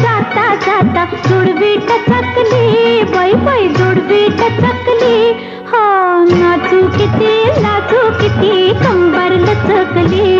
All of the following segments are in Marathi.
जाता जाता जुडवी टचकली, बाई बाई जुडवी टचकली. हा नाचू किती कंबर लचकली.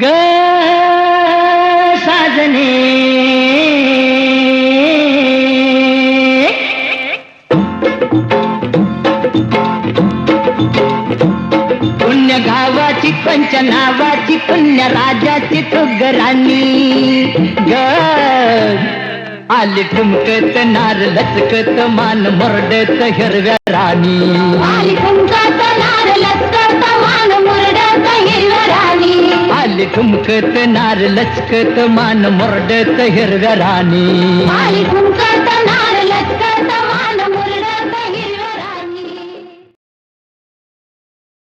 ग साजने पुण्य गावाची पंच नावाची पुण्य राजाची तू गराणी ग आली ठुमकत नार लचकत मान मोरडत हिरव्या राणी. आली ठुमकत नार लचकत मान मोरडत हिरव्या राणी. आली ठुमकत नार लचकत मान मोरडत हिरव्या राणी. आली ठुमकत